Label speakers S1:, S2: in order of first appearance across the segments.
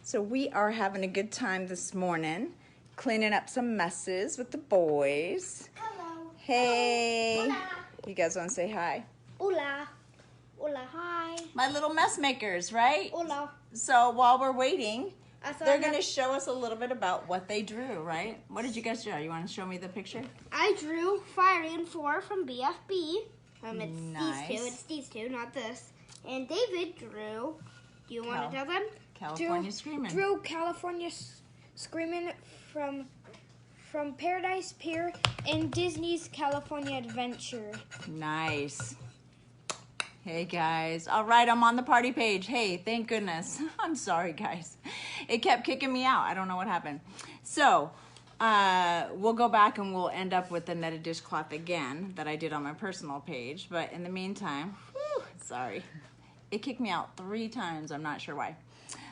S1: So we are having a good time this morning, cleaning up some messes with the boys.
S2: Hello.
S1: Hey.
S2: Hola.
S1: You guys want to say hi?
S2: Hola. Hola. Hi.
S1: My little mess makers, right?
S2: Hola.
S1: So while we're waiting, they're going to show us a little bit about what they drew, right? What did you guys draw? You want to show me the picture?
S2: I drew Fire and 4 from BFB. It's
S1: Nice.
S2: these two. It's these two, not this. And David drew. Do you want to tell them?
S1: California Screamin'.
S3: Drew California Screamin' from Paradise Pier and Disney's California Adventure.
S1: Nice. Hey guys. All right, I'm on the party page. Hey, thank goodness. I'm sorry, guys. It kept kicking me out. I don't know what happened. So, we'll go back and we'll end up with the netted dishcloth again that I did on my personal page. But in the meantime, sorry. It kicked me out 3 times. I'm not sure why.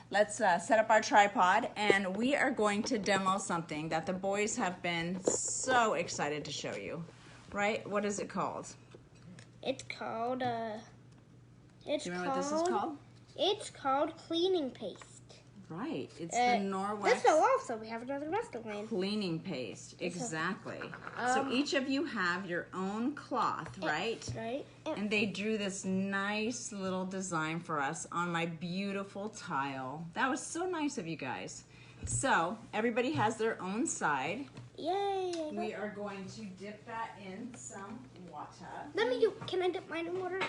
S1: Let's set up our tripod, and we are going to demo something that the boys have been so excited to show you. Right? What is it called?
S2: It's called,
S1: Do you remember what this is called?
S2: It's called cleaning paste.
S1: Right. It's the Norwex
S2: This fell off, so we have another rest of mine.
S1: cleaning paste. Exactly. So each of you have your own cloth, right?
S2: Right.
S1: And they drew this nice little design for us on my beautiful tile. That was so nice of you guys. So everybody has their own side.
S2: Yay.
S1: We are going to dip that in some water.
S2: Can I dip mine in water?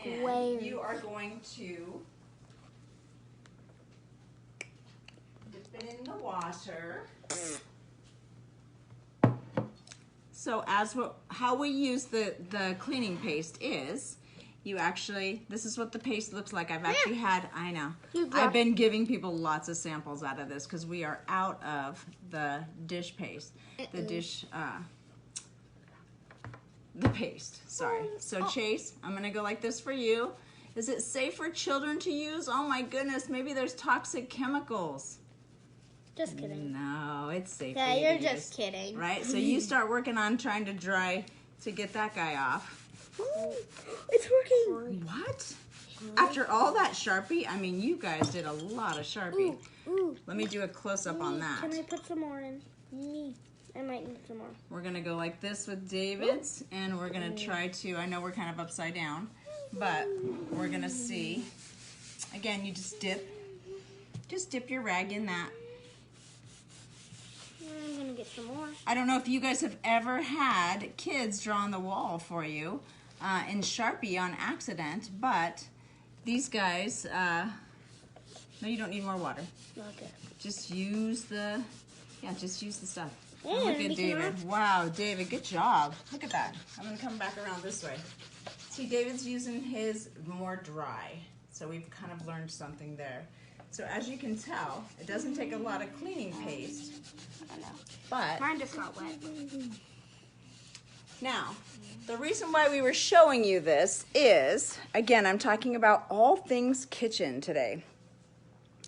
S1: And you are going to dip it in the water. So how we use the cleaning paste is, you actually, this is what the paste looks like. I've actually had, I know, I've been giving people lots of samples out of this because we are out of the dish paste, the paste, sorry. So Chase, I'm gonna go like this for you. Is it safe for children to use? Oh my goodness, maybe there's toxic chemicals.
S2: Just kidding.
S1: No, it's safe.
S2: Yeah,
S1: for you
S2: you're
S1: to
S2: just
S1: use.
S2: kidding.
S1: Right? So you start working on trying to get that guy off.
S2: Ooh, it's working.
S1: What? After all that Sharpie? I mean, you guys did a lot of Sharpie.
S2: Ooh.
S1: Let me do a close-up on that.
S2: Can I put some more in? I might need some more.
S1: We're going to go like this with David's, and we're going to try to, I know we're kind of upside down, but we're going to see. Again, you just dip your rag in that.
S2: I'm going to get some more.
S1: I don't know if you guys have ever had kids draw on the wall for you in Sharpie on accident, but these guys, no, you don't need more water.
S2: Okay.
S1: Just use the stuff.
S2: Yeah,
S1: Look at David. Wow, David, good job. Look at that. I'm going to come back around this way. See, David's using his more dry, so we've kind of learned something there. So as you can tell, it doesn't take a lot of cleaning paste,
S2: I know.
S1: but
S2: Mine just got wet.
S1: now, the reason why we were showing you this is, again, I'm talking about all things kitchen today.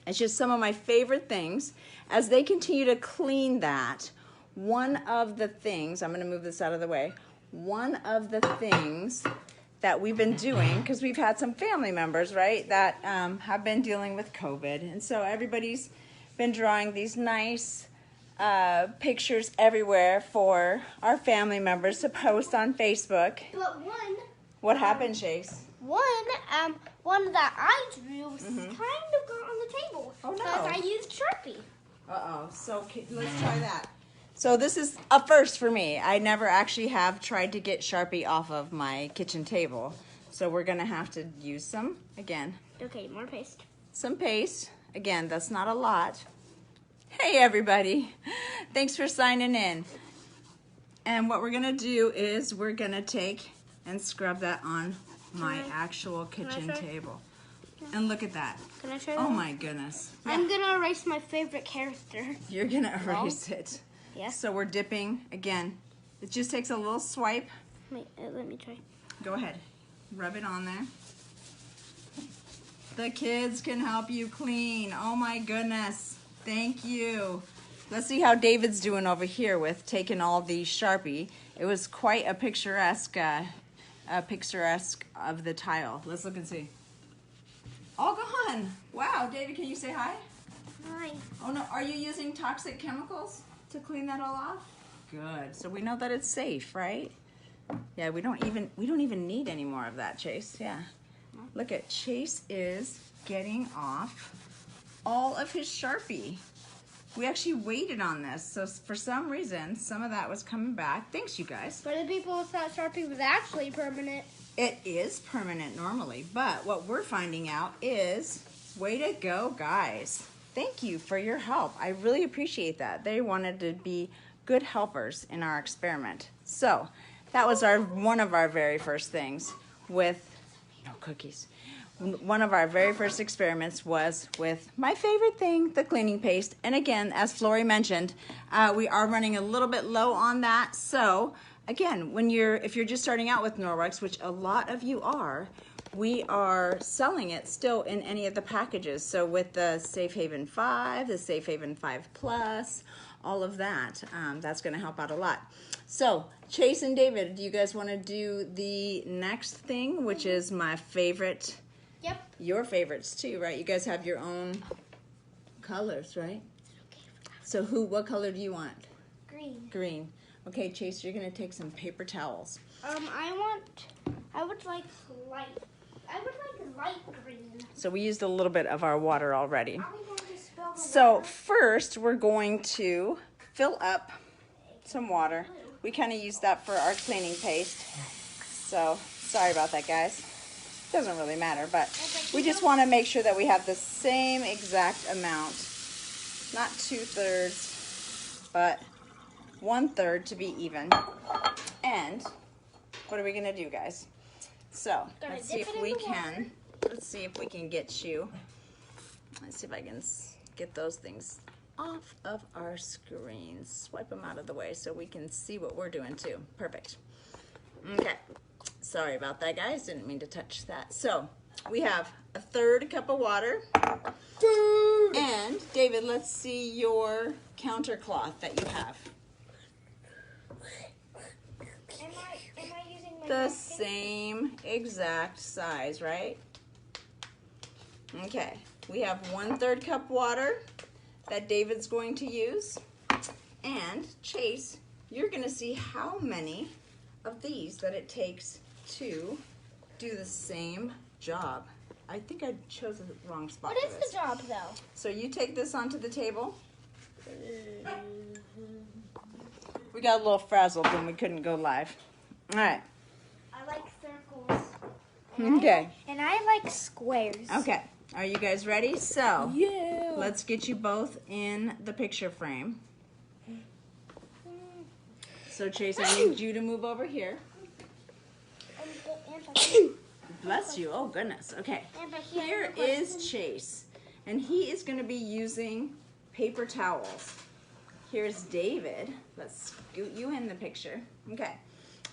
S1: It's just some of my favorite things. As they continue to clean that, one of the things, I'm going to move this out of the way, one of the things that we've been doing, because we've had some family members, right, that have been dealing with COVID. And so everybody's been drawing these nice pictures everywhere for our family members to post on Facebook.
S2: But one.
S1: What happened, Chase?
S2: One that I drew was kind of got on the table.
S1: Oh, no.
S2: Because I used Sharpie.
S1: Uh-oh. So let's try that. So this is a first for me. I never actually have tried to get Sharpie off of my kitchen table. So we're going to have to use some, again.
S2: Okay, more paste.
S1: Some paste. Again, that's not a lot. Hey, everybody. Thanks for signing in. And what we're going to do is we're going to take and scrub that on my actual kitchen table. And look at that.
S2: Can I try that?
S1: Oh, my goodness.
S2: I'm going to erase my favorite character.
S1: You're going to erase it.
S2: Yeah.
S1: So we're dipping. Again, it just takes a little swipe.
S2: Wait, let me try.
S1: Go ahead. Rub it on there. The kids can help you clean. Oh my goodness. Thank you. Let's see how David's doing over here with taking all these Sharpie. It was quite a picturesque of the tile. Let's look and see. All gone. Wow, David, can you say hi?
S2: Nice.
S1: Oh no, are you using toxic chemicals to clean that all off? Good. So we know that it's safe, right? Yeah, we don't even need any more of that, Chase. Yeah. Look at Chase is getting off all of his Sharpie. We actually waited on this, so for some reason, some of that was coming back. Thanks, you guys.
S3: But the people thought Sharpie was actually permanent.
S1: It is permanent normally, but what we're finding out is, way to go, guys. Thank you for your help. I really appreciate that. They wanted to be good helpers in our experiment. So that was one of our very first things with, no cookies. One of our very first experiments was with my favorite thing, the cleaning paste. And again, as Flory mentioned, we are running a little bit low on that. So again, if you're just starting out with Norwex, which a lot of you are, we are selling it still in any of the packages. So with the Safe Haven 5, the Safe Haven 5 Plus, all of that, that's going to help out a lot. So Chase and David, do you guys want to do the next thing, which is my favorite?
S2: Yep.
S1: Your favorites too, right? You guys have your own colors, right? So what color do you want?
S2: Green.
S1: Green. Okay, Chase, you're going to take some paper towels.
S2: I would like light green.
S1: So we used a little bit of our water already.
S2: Are we going to spill the
S1: So
S2: water?
S1: first we're going to fill up some water. We kind of use that for our cleaning paste. So sorry about that, guys. Doesn't really matter, but we just want to make sure that we have the same exact amount. Not 2/3, but 1/3 to be even. And what are we going to do, guys? So let's see if we can. Let's see if we can get you. Let's see if I can get those things off of our screens. Swipe them out of the way so we can see what we're doing too. Perfect. Okay. Sorry about that, guys. Didn't mean to touch that. So we have 1/3 cup of water. And David, let's see your counter cloth that you have.
S3: Am I using my
S1: The
S3: napkin?
S1: same exact size, right? Okay, we have 1/3 cup water that David's going to use. And Chase, you're gonna see how many of these that it takes to do the same job. I think I chose the wrong spot
S2: What
S1: for
S2: is
S1: this.
S2: the job, though?
S1: So you take this onto the table. We got a little frazzled when we couldn't go live. All right.
S2: I like circles.
S1: Okay.
S3: And I like squares.
S1: Okay. Are you guys ready? So
S3: Yeah.
S1: let's get you both in the picture frame. So Chase, I need you to move over here. Bless you. Oh, goodness. Okay. Here is Chase, and he is going to be using paper towels. Here's David. Let's scoot you in the picture. Okay.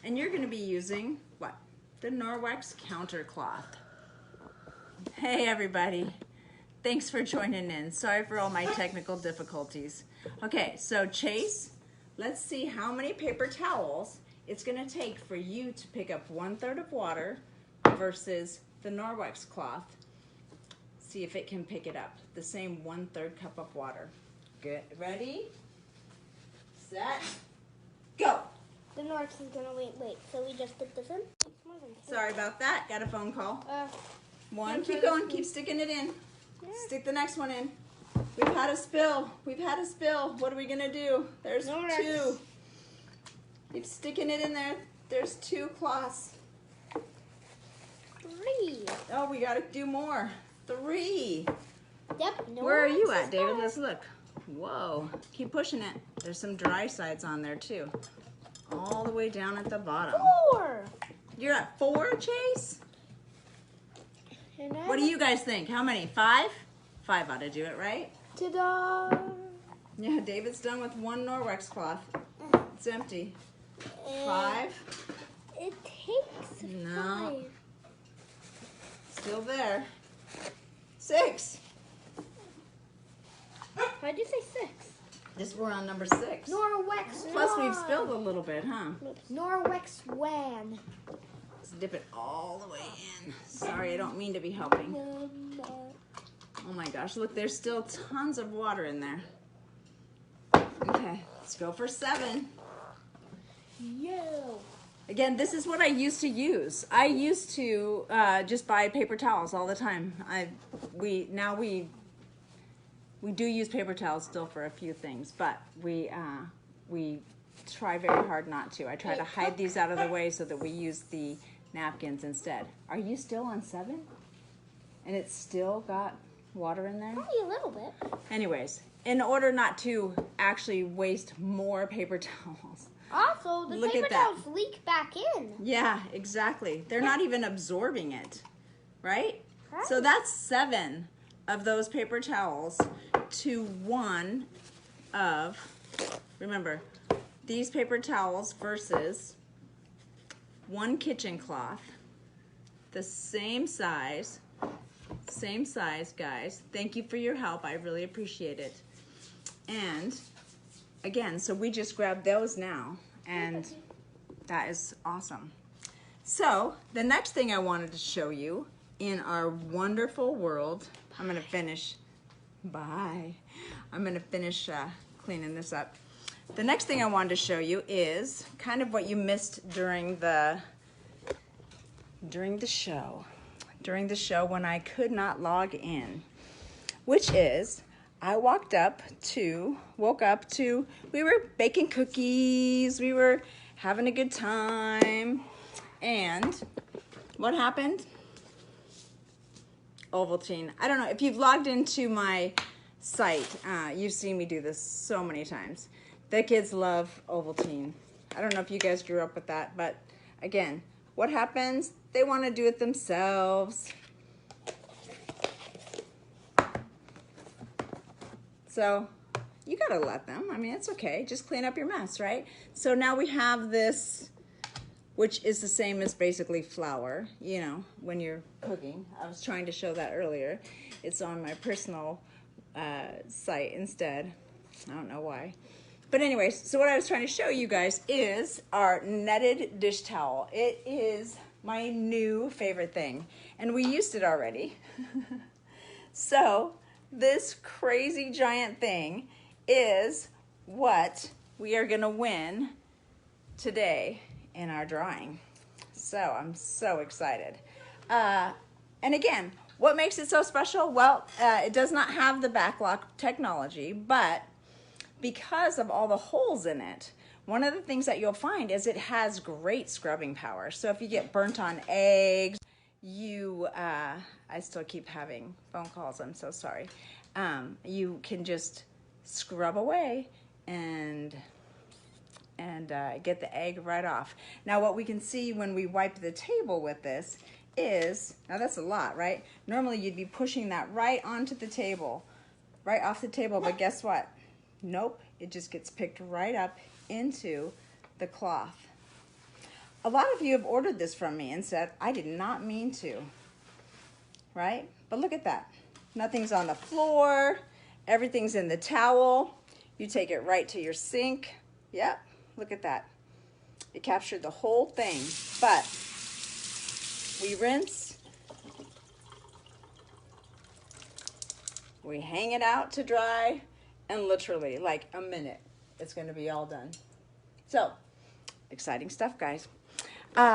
S1: And you're going to be using, what? The Norwex counter cloth. Hey, everybody. Thanks for joining in. Sorry for all my technical difficulties. Okay, so Chase, let's see how many paper towels it's going to take for you to pick up 1/3 of water versus the Norwex cloth. See if it can pick it up. The same 1/3 cup of water. Good. Ready? Set. Go.
S2: The Norwex is gonna wait. So we just dip this in.
S1: Sorry about that. Got a phone call. One.
S2: Yeah,
S1: Keep going. Keep sticking it in. Stick the next one in. We've had a spill. We've had a spill. What are we going to do? There's
S2: Norwex.
S1: 2. Keep sticking it in there. There's 2 cloths.
S2: 3.
S1: Oh, we got to do more. 3.
S2: Yep.
S1: Where are you
S2: Norwex
S1: at,
S2: is
S1: David?
S2: done.
S1: Let's look. Whoa. Keep pushing it. There's some dry sides on there, too. All the way down at the bottom.
S2: 4.
S1: You're at 4, Chase?
S2: And I
S1: What do you guys think? How many? 5? 5 ought to do it, right?
S2: Ta-da!
S1: Yeah, David's done with 1 Norwex cloth. It's empty.
S2: And
S1: 5.
S2: It takes
S1: No.
S2: 5.
S1: Still there. 6.
S2: Why'd you say 6?
S1: We're on number 6.
S2: Norwex.
S1: Plus we've spilled a little bit, huh?
S2: Norwex Wan.
S1: Let's dip it all the way in. Sorry, I don't mean to be helping. Oh my gosh, look, there's still tons of water in there. Okay, let's go for 7.
S2: Yo.
S1: Again, this is what I used to use. I used to just buy paper towels all the time. We do use paper towels still for a few things, but we try very hard not to. I try to hide these out of the way so that we use the napkins instead. Are you still on 7? And it's still got water in there?
S2: Only a little bit.
S1: Anyways, in order not to actually waste more paper towels.
S2: Also, the paper towels leak back in.
S1: Yeah, exactly. They're not even absorbing it, right? So that's 7 of those paper towels to 1 of, remember, these paper towels versus 1 kitchen cloth, the same size, guys. Thank you for your help. I really appreciate it. And again, so we just grabbed those now, and that is awesome. So the next thing I wanted to show you in our wonderful world, I'm gonna finish, I'm gonna finish cleaning this up. The next thing I wanted to show you is kind of what you missed during the show when I could not log in, which is I woke up to, we were baking cookies, we were having a good time, and what happened? Ovaltine. I don't know, if you've logged into my site, you've seen me do this so many times. The kids love Ovaltine. I don't know if you guys grew up with that, but again, what happens? They want to do it themselves. So you gotta let them. I mean, it's okay. Just clean up your mess, right? So now we have this, which is the same as basically flour, you know, when you're cooking. I was trying to show that earlier. It's on my personal site instead. I don't know why. But anyways, so what I was trying to show you guys is our netted dish towel. It is my new favorite thing, and we used it already. So this crazy giant thing is what we are gonna win today in our drawing. So I'm so excited. And again, what makes it so special? Well, it does not have the backlock technology, but because of all the holes in it, one of the things that you'll find is it has great scrubbing power. So if you get burnt on eggs, I still keep having phone calls, I'm so sorry. You can just scrub away and get the egg right off. Now what we can see when we wipe the table with this is, now that's a lot, right? Normally you'd be pushing that right onto the table, right off the table, but guess what? Nope, it just gets picked right up into the cloth. A lot of you have ordered this from me and said, I did not mean to, right? But look at that. Nothing's on the floor. Everything's in the towel. You take it right to your sink. Yep, look at that. It captured the whole thing, but we rinse. We hang it out to dry, and literally like a minute, it's gonna be all done. So, exciting stuff, guys.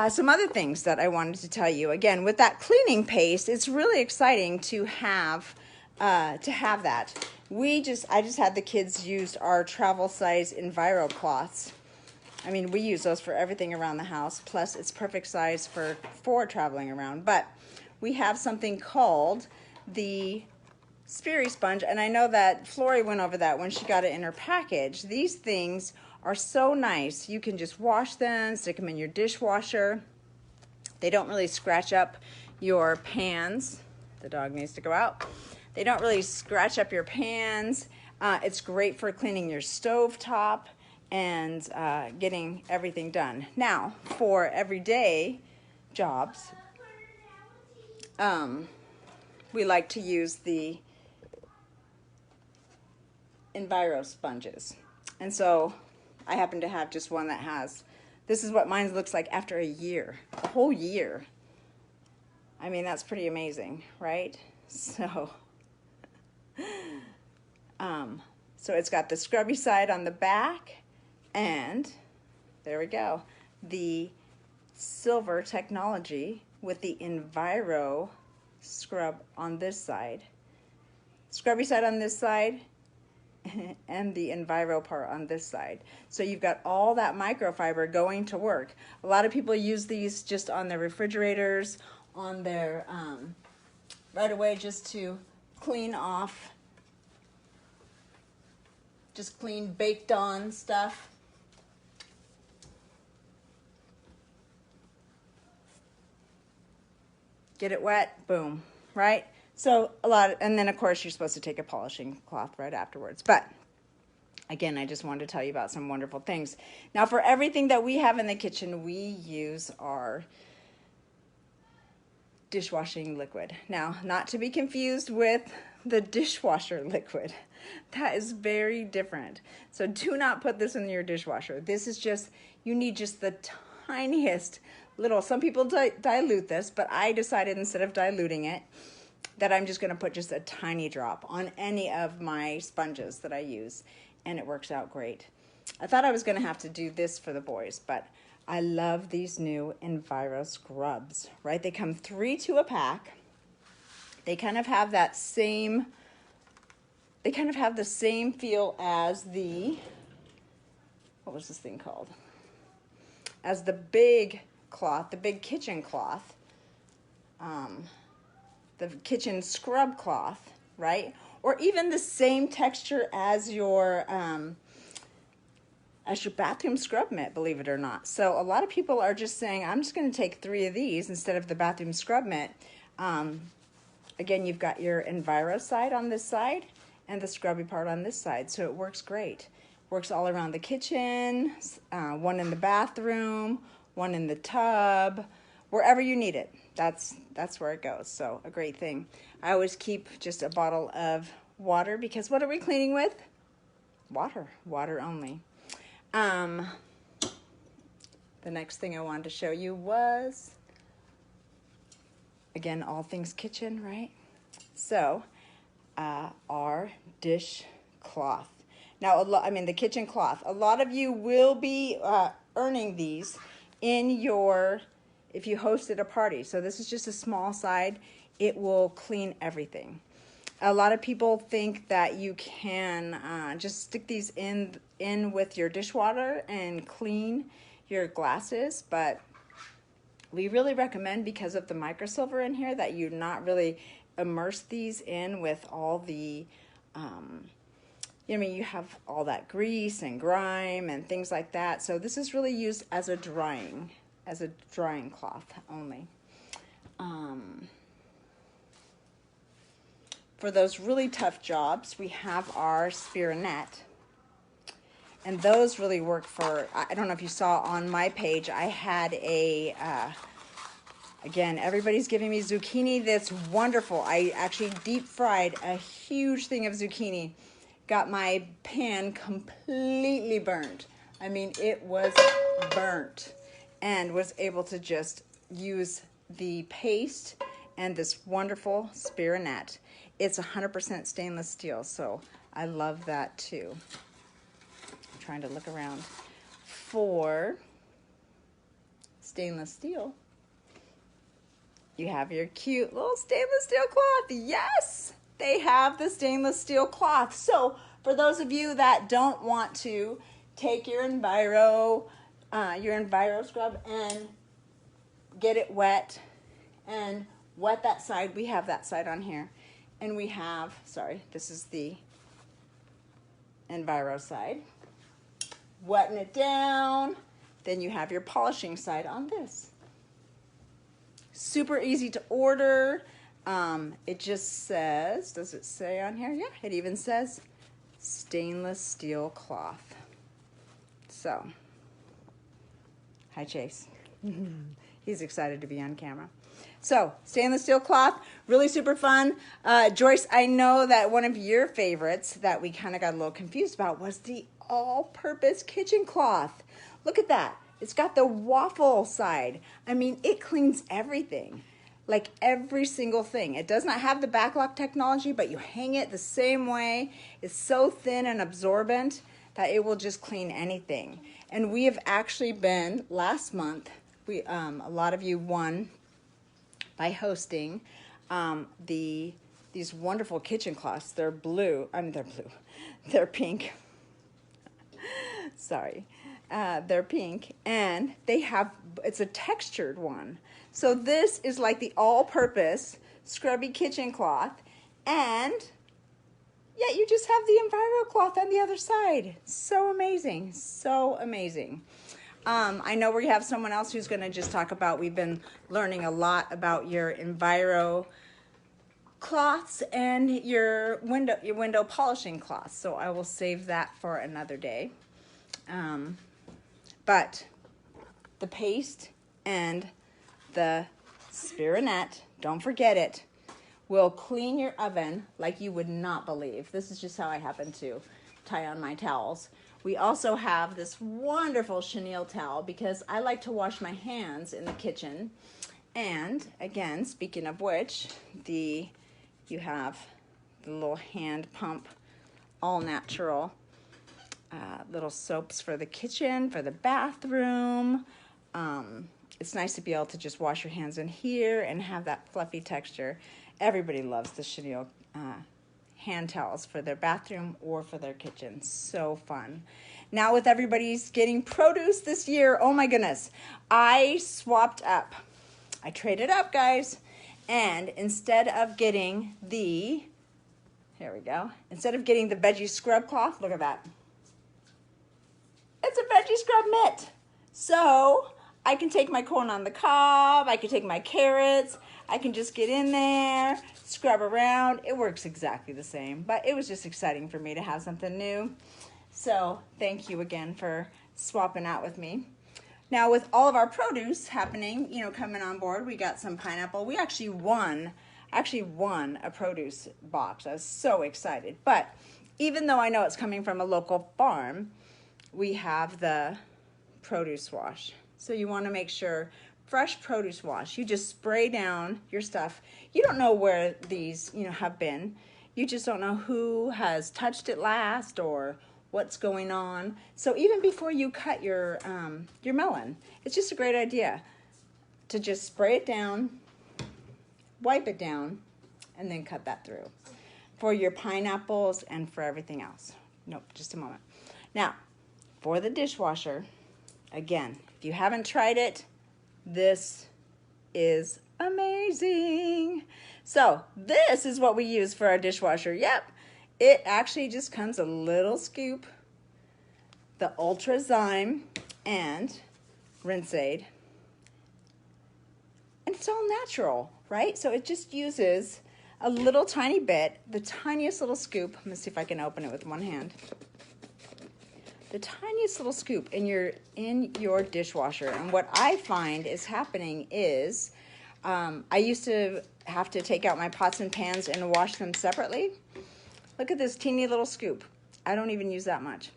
S1: Some other things that I wanted to tell you. Again, with that cleaning paste, it's really exciting to have that. I just had the kids use our travel size Enviro cloths. I mean, we use those for everything around the house. Plus, it's perfect size for traveling around. But we have something called the Sperry sponge, and I know that Flory went over that when she got it in her package. These things are so nice. You can just wash them, stick them in your dishwasher. They don't really scratch up your pans. The dog needs to go out. They don't really scratch up your pans. It's great for cleaning your stove top and getting everything done. Now, for everyday jobs, we like to use the Enviro sponges. And so I happen to have just one that has, this is what mine looks like after a year, a whole year. I mean, that's pretty amazing, right? So So it's got the scrubby side on the back, and there we go. The silver technology with the Enviro scrub on this side. Scrubby side on this side, and the Enviro part on this side. So you've got all that microfiber going to work. A lot of people use these just on their refrigerators, on their right away, just to clean off, just clean baked on stuff. Get it wet, boom, right? So and then of course you're supposed to take a polishing cloth right afterwards. But again, I just wanted to tell you about some wonderful things. Now for everything that we have in the kitchen, we use our dishwashing liquid. Now, not to be confused with the dishwasher liquid. That is very different. So do not put this in your dishwasher. This is just, you need just the tiniest little, some people dilute this, but I decided instead of diluting it, that I'm just gonna put just a tiny drop on any of my sponges that I use, and it works out great. I thought I was gonna have to do this for the boys, but I love these new Enviro scrubs, right? They come 3 to a pack. They kind of have that same, they kind of have the same feel as the, what was this thing called? As the big cloth, the big kitchen cloth, the kitchen scrub cloth, right? Or even the same texture as your bathroom scrub mitt, believe it or not. So a lot of people are just saying, I'm just going to take 3 of these instead of the bathroom scrub mitt. Again, you've got your Enviro side on this side and the scrubby part on this side, so it works great. Works all around the kitchen, one in the bathroom, one in the tub, wherever you need it. That's where it goes. So a great thing. I always keep just a bottle of water, because what are we cleaning with? Water only. The next thing I wanted to show you was, again, all things kitchen, right? So our dish cloth. Now, the kitchen cloth. A lot of you will be earning these in your, if you hosted a party. So this is just a small side. It will clean everything. A lot of people think that you can just stick these in with your dishwater and clean your glasses, but we really recommend, because of the microsilver in here, that you not really immerse these in with all the, you have all that grease and grime and things like that. So this is really used as a drying cloth only. For those really tough jobs, we have our Spironette. And those really work for, I don't know if you saw on my page, I had a, again, everybody's giving me zucchini that's wonderful. I actually deep fried a huge thing of zucchini. Got my pan completely burned. I mean, it was burnt, and was able to just use the paste and this wonderful Spironette. It's 100% stainless steel, so I love that too. I'm trying to look around for stainless steel. You have your cute little stainless steel cloth. Yes, they have the stainless steel cloth. So for those of you that don't want to take your Enviro scrub and get it wet and wet that side, we have that side on here. And we have, this is the Enviro side. Wetting it down. Then you have your polishing side on this. Super easy to order. It just says, does it say on here? Yeah, it even says stainless steel cloth. So, hi Chase. He's excited to be on camera. So, stainless steel cloth, really super fun. Joyce, I know that one of your favorites that we kind of got a little confused about was the all-purpose kitchen cloth. Look at that. It's got the waffle side. I mean, it cleans everything. like every single thing. It does not have the backlock technology, but you hang it the same way. It's so thin and absorbent that it will just clean anything. And we have actually been, last month, a lot of you won by hosting these wonderful kitchen cloths. They're blue. They're blue. They're pink. Sorry. They're pink. And it's a textured one. So this is like the all-purpose scrubby kitchen cloth. And yet you just have the Enviro cloth on the other side. So amazing. So amazing. I know we have someone else who's going to just talk about, we've been learning a lot about your Enviro cloths and your window polishing cloths. So I will save that for another day. But the paste and the Spironette, don't forget it, will clean your oven like you would not believe. This is just how I happen to tie on my towels. We also have this wonderful chenille towel because I like to wash my hands in the kitchen. And again, speaking of which, you have the little hand pump, all natural, little soaps for the kitchen, for the bathroom. It's nice to be able to just wash your hands in here and have that fluffy texture. Everybody loves the chenille hand towels for their bathroom or for their kitchen. So fun. Now with everybody's getting produce this year, oh my goodness, I swapped up. I traded up, guys. And instead of getting instead of getting the veggie scrub cloth, look at that. It's a veggie scrub mitt. So I can take my corn on the cob, I can take my carrots, I can just get in there, scrub around. It works exactly the same, but it was just exciting for me to have something new. So thank you again for swapping out with me. Now with all of our produce happening, coming on board, we got some pineapple. We actually won a produce box. I was so excited. But even though I know it's coming from a local farm, we have the produce wash. So you want to make sure, fresh produce wash, you just spray down your stuff. You don't know where these, have been. You just don't know who has touched it last or what's going on. So even before you cut your melon, it's just a great idea to just spray it down, wipe it down, and then cut that through for your pineapples and for everything else. Nope, just a moment. Now, for the dishwasher, again, if you haven't tried it, this is amazing. So this is what we use for our dishwasher. Yep, it actually just comes a little scoop, the Ultra Zyme and Rinse Aid. And it's all natural, right? So it just uses a little tiny bit, the tiniest little scoop. Let me see if I can open it with one hand. The tiniest little scoop in your dishwasher. And what I find is happening is I used to have to take out my pots and pans and wash them separately. Look at this teeny little scoop. I don't even use that much.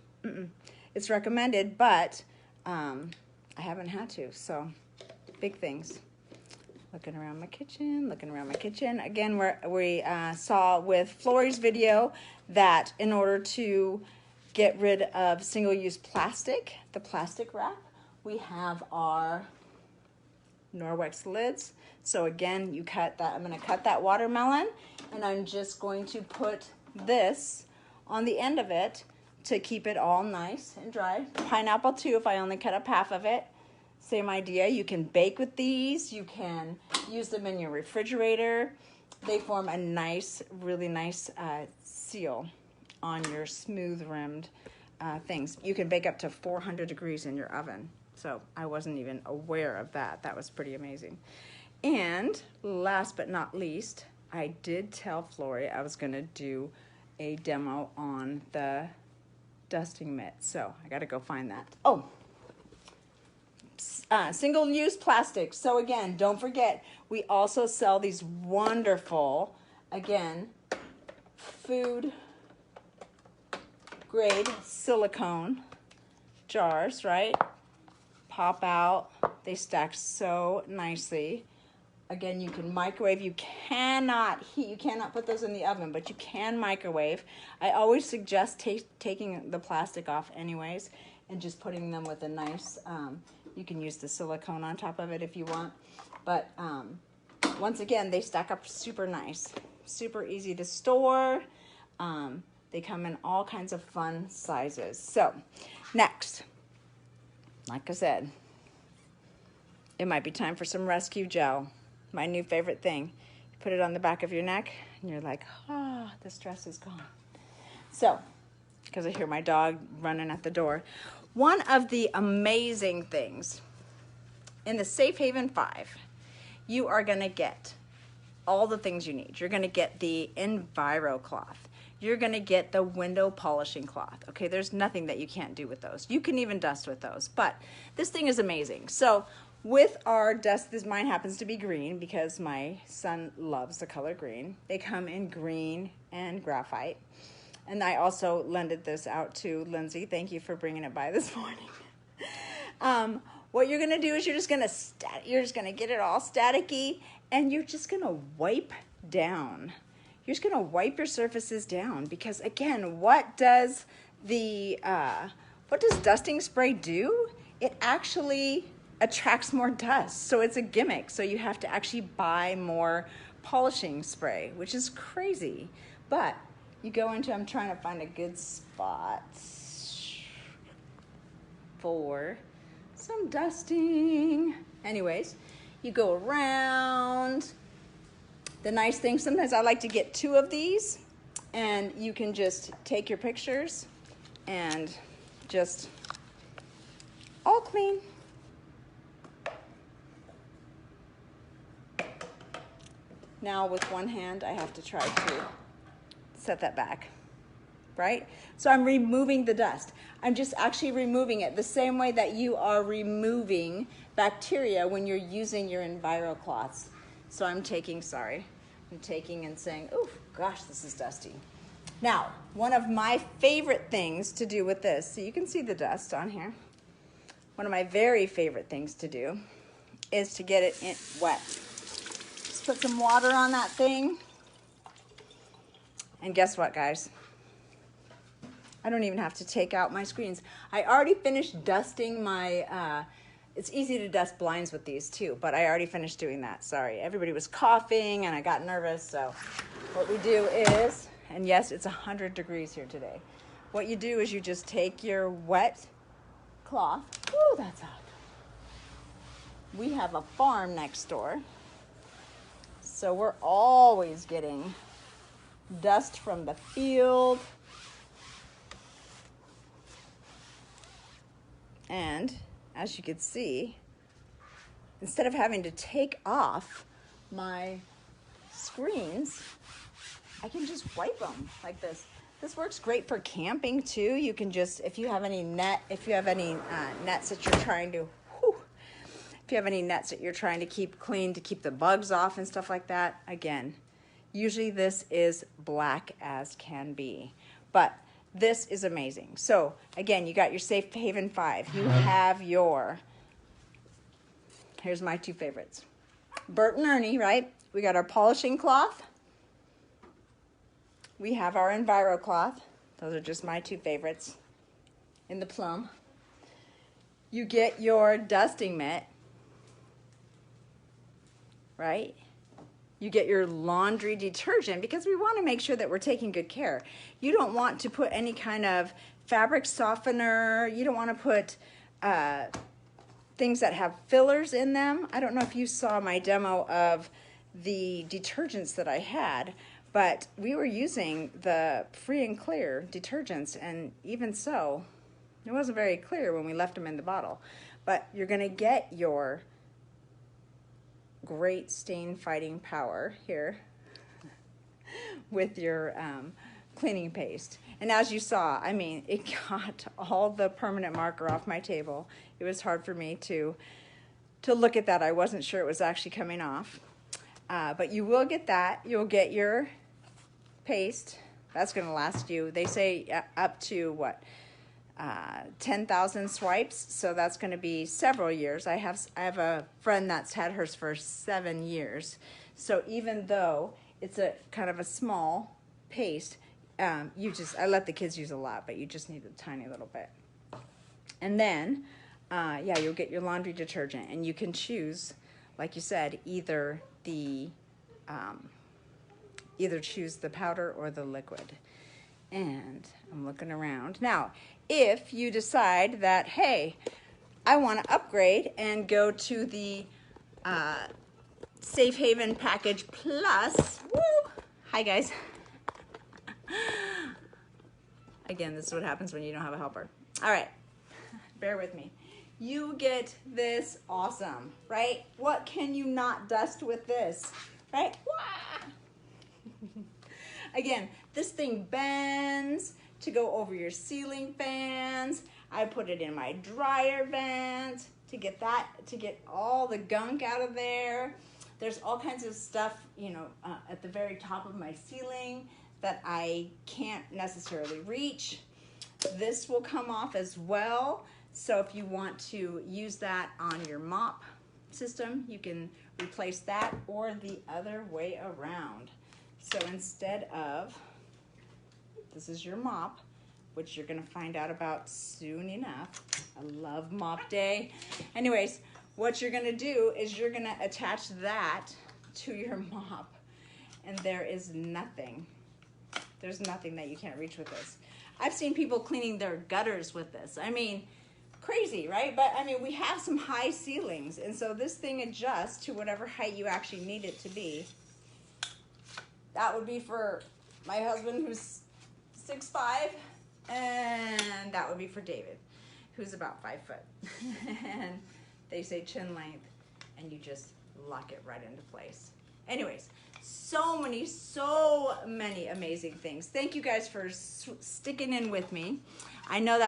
S1: It's recommended, but I haven't had to. So big things. Looking around my kitchen, Again, we saw with Flory's video that in order to get rid of single-use plastic, the plastic wrap, we have our Norwex lids. So again, you cut that. I'm going to cut that watermelon, and I'm just going to put this on the end of it to keep it all nice and dry. Pineapple too, if I only cut up half of it. Same idea. You can bake with these. You can use them in your refrigerator. They form a nice, really nice seal on your smooth-rimmed things. You can bake up to 400 degrees in your oven. So I wasn't even aware of that. That was pretty amazing. And last but not least, I did tell Flory I was going to do a demo on the dusting mitt. So I got to go find that. Oh, single-use plastic. So again, don't forget, we also sell these wonderful, again, food grade silicone jars, right? Pop out. They stack so nicely Again, you can microwave. You cannot heat. You cannot put those in the oven, but you can microwave. I always suggest taking the plastic off anyways and just putting them with a nice, you can use the silicone on top of it if you want. But once again, they stack up super nice. Super easy to store. They come in all kinds of fun sizes. So next, like I said, it might be time for some rescue gel. My new favorite thing. You put it on the back of your neck and you're like, ah, the stress is gone. So, because I hear my dog running at the door. One of the amazing things in the Safe Haven 5, you are going to get all the things you need. You're going to get the Enviro cloth. You're going to get the window polishing cloth. Okay, there's nothing that you can't do with those. You can even dust with those, but this thing is amazing. So with our dust, mine happens to be green because my son loves the color green. They come in green and graphite. And I also lended this out to Lindsay. Thank you for bringing it by this morning. What you're gonna do is you're just gonna get it all staticky, and you're just gonna wipe down. You're just gonna wipe your surfaces down because again, what does dusting spray do? It actually attracts more dust, so it's a gimmick. So you have to actually buy more polishing spray, which is crazy. But you go into, I'm trying to find a good spot for some dusting. Anyways, you go around. The nice thing, sometimes I like to get 2 of these, and you can just take your pictures and just all clean. Now with one hand, I have to try to set that back, right? So I'm removing the dust. I'm just actually removing it the same way that you are removing bacteria when you're using your Enviro cloths. So I'm taking and saying, oh gosh, this is dusty. Now, one of my favorite things to do with this, so you can see the dust on here. One of my very favorite things to do is to get it wet. Just put some water on that thing. And guess what, guys? I don't even have to take out my screens. I already finished dusting my, it's easy to dust blinds with these too, but I already finished doing that. Sorry, everybody was coughing and I got nervous. So what we do is, and yes, it's 100 degrees here today. What you do is you just take your wet cloth. Ooh, that's hot. We have a farm next door. So we're always getting dust from the field. And as you can see, instead of having to take off my screens, I can just wipe them like this. This works great for camping too. You can just, if you have any nets that you're trying to, if you have any nets that you're trying to keep clean to keep the bugs off and stuff like that, again, usually this is black as can be, but this is amazing. So again, you got your Safe Haven 5. You have your, here's my 2 favorites. Bert and Ernie, right? We got our polishing cloth. We have our Enviro cloth. Those are just my 2 favorites in the plum. You get your dusting mitt, right? You get your laundry detergent because we want to make sure that we're taking good care. You don't want to put any kind of fabric softener. You don't want to put things that have fillers in them. I don't know if you saw my demo of the detergents that I had, but we were using the free and clear detergents, and even so, it wasn't very clear when we left them in the bottle. But you're going to get your great stain fighting power here with your cleaning paste. And as you saw, I mean, it got all the permanent marker off my table. It was hard for me to look at that. I wasn't sure it was actually coming off. But you will get that. You'll get your paste. That's going to last you, they say, up to what? 10,000 swipes, so that's going to be several years. I have a friend that's had hers for 7 years. So even though it's a kind of a small paste, I let the kids use a lot, but you just need a tiny little bit. And then, yeah, you'll get your laundry detergent, and you can choose, like you said, either choose the powder or the liquid. And I'm looking around. Now, if you decide that, hey, I want to upgrade and go to the Safe Haven Package Plus. Woo! Hi, guys. Again, this is what happens when you don't have a helper. All right, bear with me. You get this awesome, right? What can you not dust with this, right? Again, this thing bends to go over your ceiling fans. I put it in my dryer vent to get all the gunk out of there. There's all kinds of stuff, at the very top of my ceiling that I can't necessarily reach. This will come off as well. So if you want to use that on your mop system, you can replace that, or the other way around. So instead of, this is your mop, which you're gonna find out about soon enough. I love mop day. Anyways, what you're gonna do is you're gonna attach that to your mop, and there's nothing that you can't reach with this. I've seen people cleaning their gutters with this. I mean, crazy, right? But I mean, we have some high ceilings, and so this thing adjusts to whatever height you actually need it to be. That would be for my husband, who's 6'5", and that would be for David, who's about 5 foot. And they say chin length, and you just lock it right into place. Anyways, so many amazing things. Thank you guys for sticking in with me. I know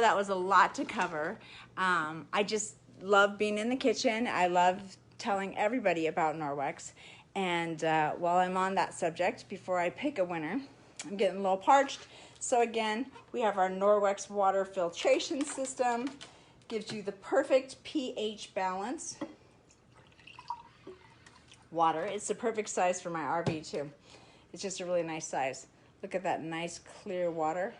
S1: that was a lot to cover. I just love being in the kitchen. I love telling everybody about Norwex. And while I'm on that subject, before I pick a winner, I'm getting a little parched. So again, we have our Norwex water filtration system. Gives you the perfect pH balance. Water, it's the perfect size for my RV too. It's just a really nice size. Look at that nice clear water.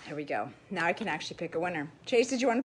S1: There we go. Now I can actually pick a winner. Chase, did you want to